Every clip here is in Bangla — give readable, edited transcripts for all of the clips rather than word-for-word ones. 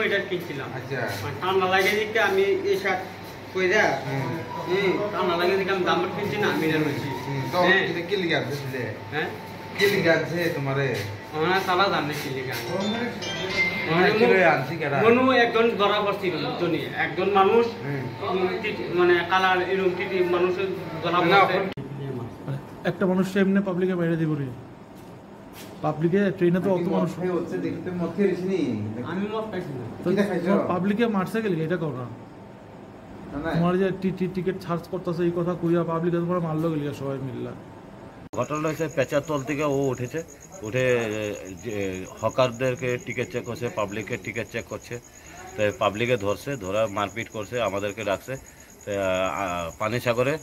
এটা কিনছিলাম। ঠান্ডা লাগে দিকে আমি এই শার্ট কইরা ঠান্ডা লাগে দিকে আমি দাম কিনছি না আমি রয়েছি। কি লিখা আছে? হ্যাঁ কি লিখা আছে তোমারে? ওনা সালা জানে কি লিখা। মনু একজন ধরা পড়ছিল জনি একজন মানুষ মানে কালার এরকম টিটি মানুষের ধরা পড়ছে। একটা মানুষ এমনি পাবলিকে মেরে দিব রে। পাবলিকে ট্রেনে তো অত মানুষ হচ্ছে দেখতে মত খেয়েছিনি। আমি মত খাইছি না। পাবলিকে মারছে গেলি এটা কর না। তোমার যে টিকিট চার্জ করতেছে এই কথা কইয়া পাবলিকে তোমার মারলো গেলি সবাই মিললা। ঘটনা হয়েছে পেঁচাতল থেকে ও উঠেছে, উঠে হকারদেরকে টিকিট চেক করছে, পাবলিকের টিকিট চেক করছে। তো পাবলিকে ধরছে, ধরা মারপিট করছে, আমাদেরকে রাখছে। পানিসাগরে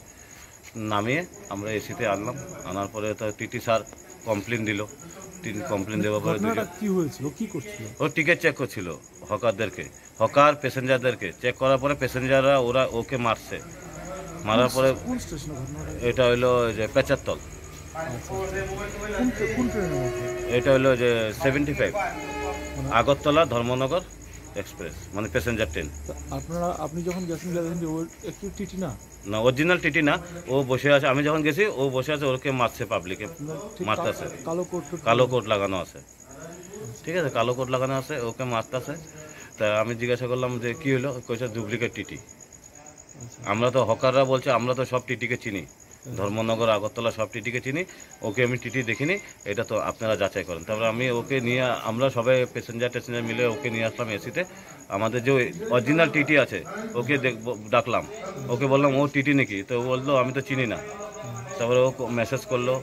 নামিয়ে আমরা এসিতে আনলাম। আনার পরে তো টিটি স্যার কমপ্লেন দিল। কমপ্লেন দেওয়ার পরে কি হয়েছিল, কি করছিল? ও টিকিট চেক করছিল হকারদেরকে, হকার প্যাসেঞ্জারদেরকে চেক করার পরে প্যাসেঞ্জাররা ওকে মারছে। মারার পরে এটা হইলো যে পেঁচাতল, এটা হলো যে 75 আগরতলা ধর্মনগর এক্সপ্রেস মানে প্যাসেঞ্জার ট্রেন। আপনি যখন গেছেন একটু টিটি না, না অরিজিনাল টিটি না, ও বসে আছে। আমি যখন গেছি ও বসে আছে, ওকে মারছে, পাবলিকে মারতেছে। কালো কোট লাগানো আছে, ঠিক আছে, কালো কোট লাগানো আছে, ওকে মারতেছে। তা আমি জিজ্ঞাসা করলাম যে কি হলো, কইছে ডুপ্লিকেট টিটি। আমরা তো হকাররা বলছে আমরা তো সব টিটিকে চিনি, ধর্মনগর আগরতলা সব টিটিকে চিনি, ওকে আমি টিটি দেখিনি, এটা তো আপনারা যাচাই করেন। তারপরে আমি ওকে নিয়ে, আমরা সবাই প্যাসেঞ্জার মিলে ওকে নিয়ে আসলাম এসিতে। আমাদের যে অরিজিনাল টিটি আছে ওকে ডাকলাম, ওকে বললাম ও টিটি নাকি, তো ও বললো আমি তো চিনি না। তারপরে ও মেসেজ করলো,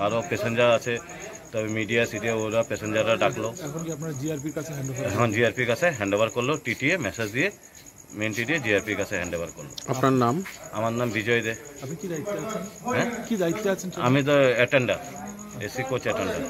আরও প্যাসেঞ্জার আছে, তবে মিডিয়া ওরা প্যাসেঞ্জাররা ডাকলো। এখন জিআরপির কাছে হ্যান্ড ওভার করলো, টিটিএ মেসেজ দিয়ে মেন টিটি জিআরপির কাছে হ্যান্ড ওভার করলো। আপনার নাম? আমার নাম বিজয় দে। আপনি কি দায়িত্বে আছেন? হ্যাঁ, কি দায়িত্বে আছেন? আমি তো অ্যাটেন্ডার, এসি কোচ অ্যাটেন্ডার।